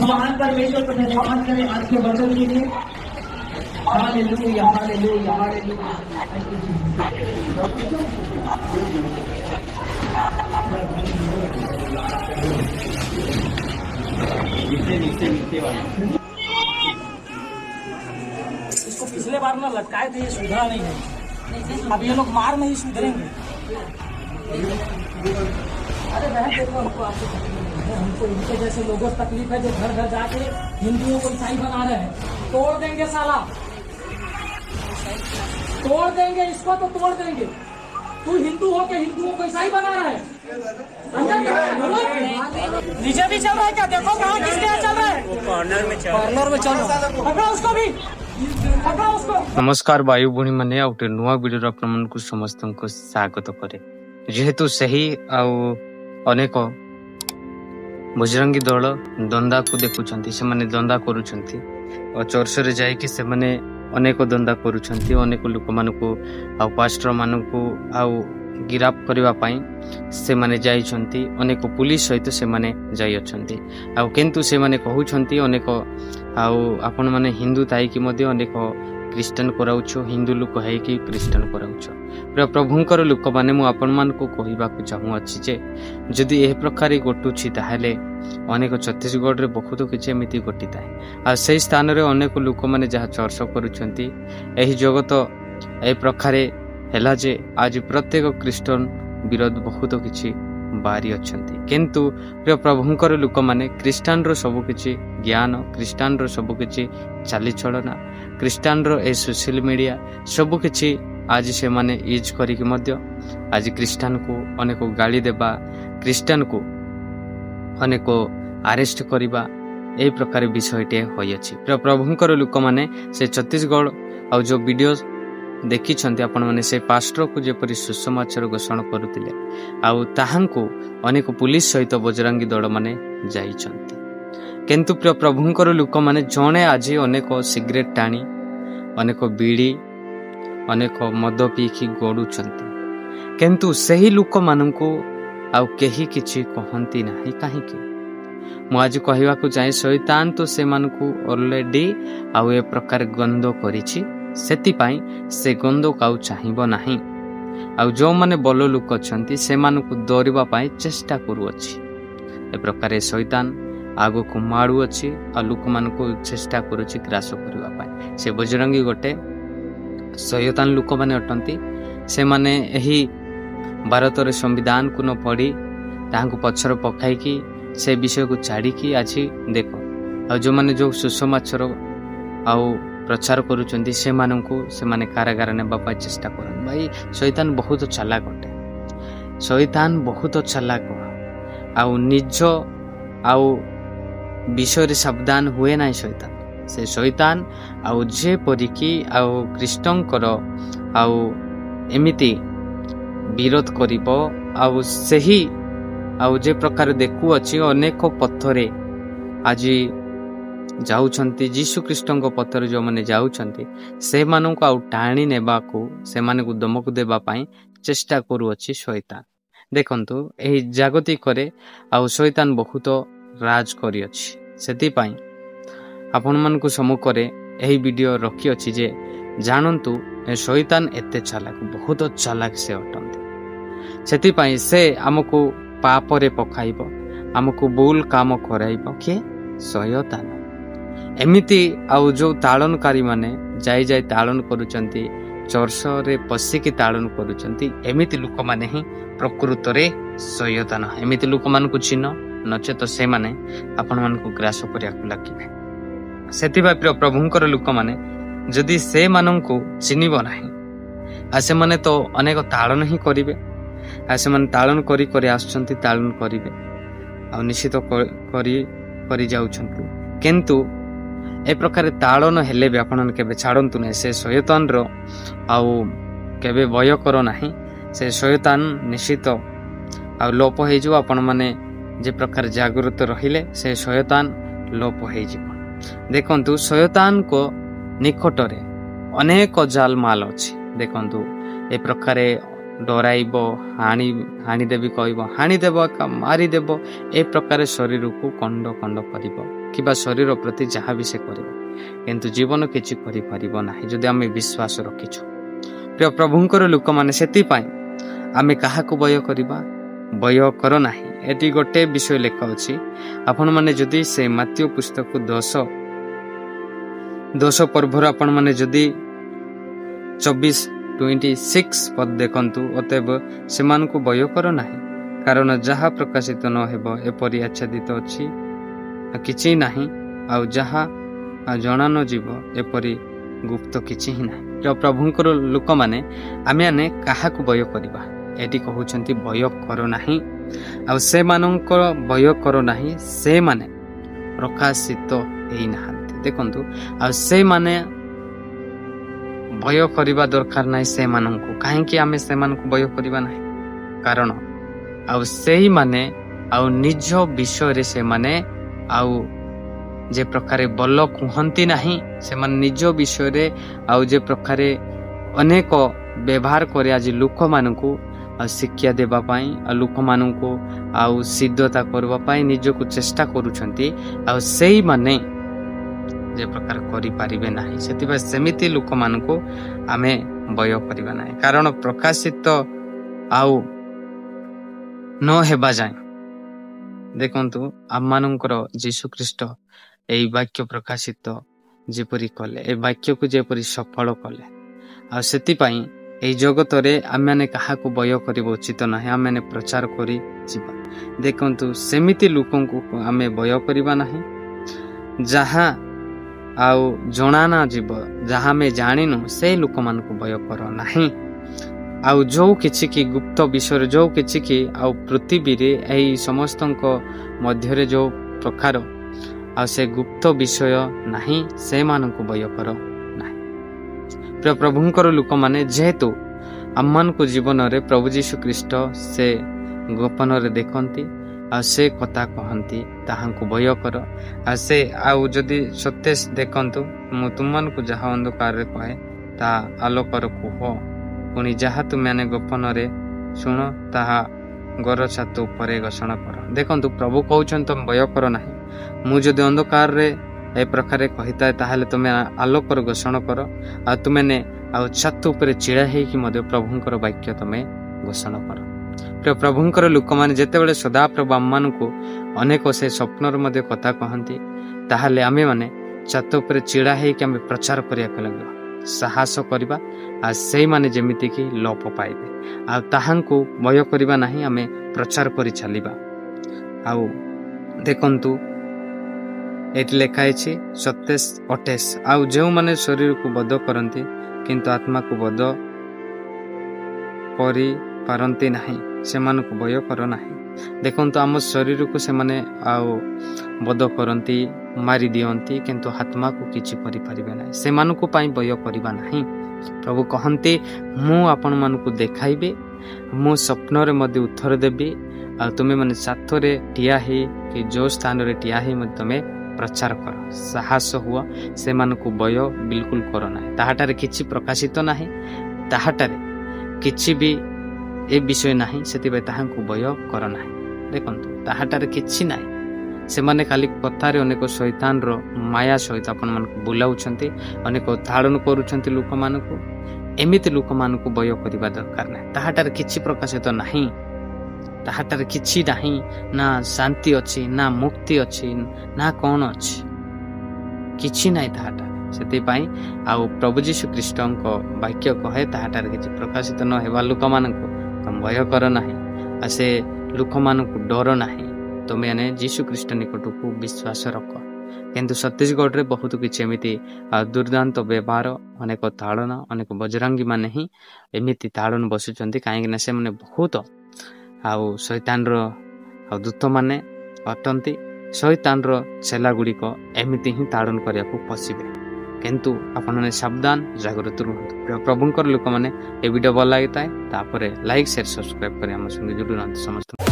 महान परमेश्वर को धन्यवाद करें आज के वचन के लिए। Hallelujah hallelujah hallelujah. इसको पिछले बार ना लटकाए थे, ये सुधरा नहीं है। अब ये लोग मार नहीं सुधरेंगे। अरे बहन देखो, हमको इनके जैसे लोगों को तकलीफ है जो घर घर जाके हिंदुओं को ईसाई बना रहे हैं। तोड़ देंगे साला, तोड़ देंगे इसको, तो तोड़ देंगे। तू हिंदू हो के हिंदुओं को ईसाई बना रहा है। नीचे भी चल रहा है क्या? देखो कहाँ किसके यहाँ चल रहा है। कॉर्नर में चल रहा है। पकड़ो उसको भी, पकड़ो उसको। नमस्कार भाई भूणी मैंने आ गोटे नुआ वीडियो अपन को समस्त को स्वागत करे। जेहेतु सही अनेक बजरंगी दल दंदा को देखुंट से दंदा करुँच और चर्च रे जाइए से अनेक दंदा करुँच अनेक लोक मान पास्टर मान गिराफ करने से माने जाइछंती अनेक पुलिस सहित से माने जाई अछंती किंतु से माने कहउछंती अनेक आपण माने हिंदू ताई कि मध्य अनेक क्रिश्चियन कराउछ हिंदू लोक है कि क्रिश्चियन कराउछ प्रभुंकर लोक माने मु आपण मान को कहबा को चाहू अछि जे जदि एह प्रकार घटुछि ताहले अनेक छत्तीसगढ़ रे बहुत किछि एमिति घटिताए आ से स्थान रे अनेक लोक माने जहा चर्च करूछंती एही जगत ए प्रकार हैला जे आज प्रत्येक क्रिश्चियन विरोध बहुत किछि बारी अछंती किंतु प्रिय प्रभुंकर लोक माने क्रिश्चियन रो सब किछि ज्ञान क्रिश्चियन रो सब किछि चाली चलना क्रिश्चियन रो ए सोशल मीडिया सब किछि आज से माने यूज करिक मध्य आज क्रिश्चियन को अनेक गाली देबा क्रिश्चियन को अनेक अरेस्ट करिबा ए प्रकार विषयटे होय अछि प्रिय प्रभुंकर लोक माने से छत्तीसगढ़ आ जो वीडियो देखी आपण मैंने से पास्टर को जेपरी सुसमाचार घोषणा करुले आहांको अनेक पुलिस सहित बजरंगी दल माने जाइछंती किंतु प्रिय प्रभुंकर लोक माने जणे आज अनेक सिगरेट टाणी अनेक बीड़ी अनेक मद पीकी गड़ुछंती किंतु सही लोक माननको आउ केही किछि कहंती नाही काहेकि मु आज कहबा को चाहे शैतान तो से मानकु ऑलरेडी आउ ए प्रकार गंध करिछि सेति पाई से गंध काउ चाहिबो नाही आउ जो माने बल लोक अछंती से मानकु दरिबा पाई चेष्टा करू अछि ए प्रकार शैतान आगो को माडू अछि आ लोक मानकु चेष्टा करूछि ग्रास करबा पाई से बजरंगी गोटे शैतान लोक माने अटंती से माने एही भारत रे संविधान को न पढ़ी ताहांकु पछर पकाई कि से विषय को छाड़ी कि आज देखो आ जो माने जो सुसमाचार आउ प्रचार करुचंती से माननकु से माने कारागार ने बापा चेष्टा करन भाई शैतान बहुत चालाक होते शैतान बहुत चालाक आउ निज आउ विषय रे सावधान हुए ना शैतान से शैतान आउ जे परिकी आउ कृष्णंकर आउ एमिति विरोध करिबो आउ सही आउ जे प्रकार देखु अछि अनेक पथरे आज जाउछंती जीशु कृष्ण को पथर जो माने जाउछंती से मानन को आउ टाणी नेबा को से माने को दमक देबा पाई चेष्टा करू अछि शैतान देखंतु एही जागतिक करे आउ शैतान बहुत राज करी अछि सेति पाई आपण मन को सम्मुखरे एही वीडियो रखी अछि जे जानंतु ए शैतान एते चालाक बहुत चालाक से अटंती सेति पाई से हमको पाप रे पखाइबो हमको भूल काम कराइबो के शैतान एमिति आउ जो ताड़नकारी माने जाई जाई ताड़न करुचंती चर्च रे पसिकी ताड़न करुचंती एमिति लोक माने ही प्रकृत रे शैतान एमिति लोक मान को चिन्ह नचे तो से माने आपण मान को ग्रास करिया को लागिबे सेति बा प्रिय प्रभुंकर लोक माने जदि से मानन को चिनिबो नाही आ से माने तो अनेक ताड़न ही करिवे आ से माने ताड़न करी करी आछंती ताड़न करिवे आ निश्चित करी जाउछंती किंतु ए प्रकार ताड़न हेले भी आपण केबे छाड़ंतु नै से शैतान रो आउ केबे भय करो नाही से शैतान निश्चित आ लोप हे जो आपण माने जे प्रकार जागृत रहिले से शैतान लोप हे जो देखंतु शैतान को निकटरे ଅନେକ ଜାଲ ମାଲ ଅଛି। ଦେଖନ୍ତୁ ଏ ପ୍ରକାରେ ଡରାଇବ, ହାଣିଦେବି କହିବ, ହାଣିଦେବ, ମାରିଦେବ, ଏ ପ୍ରକାର ଶରୀରକୁ ଖଣ୍ଡ ଖଣ୍ଡ କରିବ କିମ୍ବା ଶରୀର ପ୍ରତି ଯାହା ବି ସେ କରିବ, କିନ୍ତୁ ଜୀବନ କିଛି କରିପାରିବ ନାହିଁ ଯଦି ଆମେ ବିଶ୍ୱାସ ରଖିଛୁ। ପ୍ରିୟ ପ୍ରଭୁଙ୍କର ଲୋକମାନେ, ସେଥିପାଇଁ ଆମେ କାହାକୁ ଭୟ କରିବା? ଭୟ କର ନାହିଁ। ଏଠି ଗୋଟେ ବିଷୟ ଲେଖା ଅଛି, ଆପଣମାନେ ଯଦି ସେ ମାତ୍ୟ ପୁସ୍ତକ 10 ପର୍ବର ଆପଣମାନେ ଯଦି 24-26 ପଦ ଦେଖନ୍ତୁ, ଅତଏବ ସେମାନଙ୍କୁ ଭୟ କର ନାହିଁ, କାରଣ ଯାହା ପ୍ରକାଶିତ ନ ହେବ ଏପରି ଆଚ୍ଛାଦିତ ଅଛି କିଛି ନାହିଁ, ଆଉ ଯାହା ଜଣା ନ ଯିବ ଏପରି ଗୁପ୍ତ କିଛି ହିଁ ନାହିଁ। ପ୍ରଭୁଙ୍କର ଲୋକମାନେ, ଆମେ କାହାକୁ ଭୟ କରିବା? ଏଠି କହୁଛନ୍ତି ଭୟ କର ନାହିଁ। ଆଉ ସେମାନଙ୍କର ଭୟ କର ନାହିଁ, ସେମାନେ ପ୍ରକାଶିତ ହେଇନାହାନ୍ତି। ଦେଖନ୍ତୁ, ଆଉ ସେମାନେ ଭୟ କରିବା ଦରକାର ନାହିଁ ସେମାନଙ୍କୁ। କାହିଁକି ଆମେ ସେମାନଙ୍କୁ ଭୟ କରିବା ନାହିଁ? କାରଣ ଆଉ ସେଇମାନେ ଆଉ ନିଜ ବିଷୟରେ ସେମାନେ ଆଉ ଯେ ପ୍ରକାରେ ବଲ କୁହନ୍ତି ନାହିଁ, ସେମାନେ ନିଜ ବିଷୟରେ ଆଉ ଯେ ପ୍ରକାରେ ଅନେକ ବ୍ୟବହାର କରି ଆଜି ଲୋକମାନଙ୍କୁ ଶିକ୍ଷା ଦେବା ପାଇଁ, ଆଉ ଲୋକମାନଙ୍କୁ ଆଉ ସିଦ୍ଧତା କରିବା ପାଇଁ ନିଜକୁ ଚେଷ୍ଟା କରୁଛନ୍ତି, ଆଉ ସେଇମାନେ ଯେ ପ୍ରକାର କରିପାରିବେ ନାହିଁ। ସେଥିପାଇଁ ସେମିତି ଲୋକମାନଙ୍କୁ ଆମେ ଭୟ କରିବା ନାହିଁ, କାରଣ ପ୍ରକାଶିତ ଆଉ ନ ହେବା ଯାଏ। ଦେଖନ୍ତୁ, ଆମମାନଙ୍କର ଯୀଶୁ ଖ୍ରୀଷ୍ଟ ଏହି ବାକ୍ୟ ପ୍ରକାଶିତ ଯେପରି କଲେ, ଏ ବାକ୍ୟକୁ ଯେପରି ସଫଳ କଲେ, ଆଉ ସେଥିପାଇଁ ଏହି ଜଗତରେ ଆମେମାନେ କାହାକୁ ଭୟ କରିବା ଉଚିତ ନାହିଁ, ଆମେମାନେ ପ୍ରଚାର କରି ଯିବା। ଦେଖନ୍ତୁ, ସେମିତି ଲୋକଙ୍କୁ ଆମେ ଭୟ କରିବା ନାହିଁ ଯାହା ଆଉ ଜଣା ନା ଯିବ, ଯାହା ଆମେ ଜାଣିନୁ, ସେଇ ଲୋକମାନଙ୍କୁ ଭୟ କର ନାହିଁ। ଆଉ ଯୋଉ କିଛି କି ଗୁପ୍ତ ବିଷୟରେ, ଯୋଉ କିଛି କି ଆଉ ପୃଥିବୀରେ ଏହି ସମସ୍ତଙ୍କ ମଧ୍ୟରେ ଯୋଉ ପ୍ରକାର ଆଉ ସେ ଗୁପ୍ତ ବିଷୟ ନାହିଁ, ସେମାନଙ୍କୁ ଭୟ କର ନାହିଁ। ପ୍ରିୟ ପ୍ରଭୁଙ୍କର ଲୋକମାନେ, ଯେହେତୁ ଆମମାନଙ୍କ ଜୀବନରେ ପ୍ରଭୁ ଯୀଶୁ ଖ୍ରୀଷ୍ଟ ସେ ଗୋପନରେ ଦେଖନ୍ତି, ଆଉ ସେ କଥା କହନ୍ତି, ତାହାଙ୍କୁ ଭୟ କର। ଆଉ ସେ ଆଉ ଯଦି ସତ୍ୟ ଦେଖନ୍ତୁ, ମୁଁ ତୁମମାନଙ୍କୁ ଯାହା ଅନ୍ଧକାରରେ କହେ ତାହା ଆଲୋକର କୁହ, ପୁଣି ଯାହା ତୁମେମାନେ ଗୋପନରେ ଶୁଣ ତାହା ଘର ଛାତ ଉପରେ ଘୋଷଣା କର। ଦେଖନ୍ତୁ, ପ୍ରଭୁ କହୁଛନ୍ତି ତମେ ଭୟ କର ନାହିଁ। ମୁଁ ଯଦି ଅନ୍ଧକାରରେ ଏ ପ୍ରକାରେ କହିଥାଏ, ତାହେଲେ ତୁମେ ଆଲୋକର ଘୋଷଣା କର, ଆଉ ତୁମେମାନେ ଆଉ ଛାତ ଉପରେ ଛିଡ଼ା ହେଇକି ମଧ୍ୟ ପ୍ରଭୁଙ୍କର ବାକ୍ୟ ତମେ ଘୋଷଣା କର। ପ୍ରିୟ ପ୍ରଭୁଙ୍କର ଲୋକମାନେ, ଯେତେବେଳେ ସଦାପ୍ରଭୁ ଆମମାନଙ୍କୁ ଅନେକ ସେ ସ୍ୱପ୍ନର ମଧ୍ୟ କଥା କହନ୍ତି, ତାହେଲେ ଆମେମାନେ ଛାତ ଉପରେ ଛିଡ଼ା ହେଇକି ଆମେ ପ୍ରଚାର କରିବାକୁ ଲାଗିବା, ସାହସ କରିବା, ଆଉ ସେଇମାନେ ଯେମିତିକି ଲୋପ ପାଇବେ। ଆଉ ତାହାଙ୍କୁ ଭୟ କରିବା ନାହିଁ, ଆମେ ପ୍ରଚାର କରି ଚାଲିବା। ଆଉ ଦେଖନ୍ତୁ, ଏଠି ଲେଖା ହେଇଛି 27-28, ଆଉ ଯେଉଁମାନେ ଶରୀରକୁ ବଧ କରନ୍ତି କିନ୍ତୁ ଆତ୍ମାକୁ ବଧ କରିପାରନ୍ତି ନାହିଁ, ସେମାନଙ୍କୁ ଭୟ କର ନାହିଁ। ଦେଖନ୍ତୁ, ଆମ ଶରୀରକୁ ସେମାନେ ଆଉ ବଧ କରନ୍ତି, ମାରି ଦିଅନ୍ତି, କିନ୍ତୁ ଆତ୍ମାକୁ କିଛି କରିପାରିବେ ନାହିଁ, ସେମାନଙ୍କ ପାଇଁ ଭୟ କରିବା ନାହିଁ। ପ୍ରଭୁ କହନ୍ତି, ମୁଁ ଆପଣମାନଙ୍କୁ ଦେଖାଇବି, ମୁଁ ସ୍ୱପ୍ନରେ ମଧ୍ୟ ଉତ୍ତର ଦେବି, ଆଉ ତୁମେମାନେ ଛାତରେ ଠିଆ ହେଇ କି ଯେଉଁ ସ୍ଥାନରେ ଠିଆ ହେଇ ମଧ୍ୟ ତୁମେ ପ୍ରଚାର କର, ସାହସ ହୁଅ, ସେମାନଙ୍କୁ ଭୟ ବିଲକୁଲ କର ନାହିଁ। ତାହାଠାରେ କିଛି ପ୍ରକାଶିତ ନାହିଁ, ତାହାଠାରେ କିଛି ବି ଏ ବିଷୟ ନାହିଁ, ସେଥିପାଇଁ ତାହାଙ୍କୁ ଭୟ କର ନାହିଁ। ଦେଖନ୍ତୁ, ତାହାଠାରେ କିଛି ନାହିଁ, ସେମାନେ ଖାଲି କଥାରେ ଅନେକ ଶୈତାନର ମାୟା ସହିତ ଆପଣମାନଙ୍କୁ ବୁଲାଉଛନ୍ତି, ଅନେକ ତାଡ଼ନ କରୁଛନ୍ତି ଲୋକମାନଙ୍କୁ। ଏମିତି ଲୋକମାନଙ୍କୁ ଭୟ କରିବା ଦରକାର ନାହିଁ। ତାହାଠାରେ କିଛି ପ୍ରକାଶିତ ନାହିଁ, ତାହାଠାରେ କିଛି ନାହିଁ, ନା ଶାନ୍ତି ଅଛି, ନା ମୁକ୍ତି ଅଛି, ନା କ'ଣ ଅଛି, କିଛି ନାହିଁ ତାହାଠାରେ। ସେଥିପାଇଁ ଆଉ ପ୍ରଭୁ ଯୀଶୁ ଖ୍ରୀଷ୍ଟଙ୍କ ବାକ୍ୟ କହେ, ତାହାଠାରେ କିଛି ପ୍ରକାଶିତ ନ ହେବା ଲୋକମାନଙ୍କୁ ତମେ ଭୟ କର ନାହିଁ, ଆଉ ସେ ଲୋକମାନଙ୍କୁ ଡର ନାହିଁ। ତୁମେମାନେ ଯୀଶୁ ଖ୍ରୀଷ୍ଟ ନିକଟକୁ ବିଶ୍ୱାସ ରଖ। କିନ୍ତୁ ଛତିଶଗଡ଼ରେ ବହୁତ କିଛି ଏମିତି ଦୁର୍ଦାନ୍ତ ବ୍ୟବହାର, ଅନେକ ତାଡ଼ନ, ଅନେକ ବଜରଙ୍ଗୀ ମାନେ ହିଁ ଏମିତି ତାଡ଼ନ ବସୁଛନ୍ତି, କାହିଁକିନା ସେମାନେ ବହୁତ ଆଉ ଶୈତାନର ଆଉ ଦୂତମାନେ ଅଟନ୍ତି। ଶୈତାନର ଛେଲା ଗୁଡ଼ିକ ଏମିତି ହିଁ ତାଡ଼ନ କରିବାକୁ ପଶିବେ, କିନ୍ତୁ ଆପଣମାନେ ସାବଧାନ, ଜାଗ୍ରତ ରୁହନ୍ତୁ। ପ୍ରଭୁଙ୍କର ଲୋକମାନେ, ଏ ଭିଡ଼ିଓ ଭଲ ଲାଗିଥାଏ ତାପରେ ଲାଇକ୍, ସେୟାର, ସବସ୍କ୍ରାଇବ୍ କରି ଆମ ସଙ୍ଗେ ଯୋଡ଼ି ରହନ୍ତୁ। ସମସ୍ତଙ୍କୁ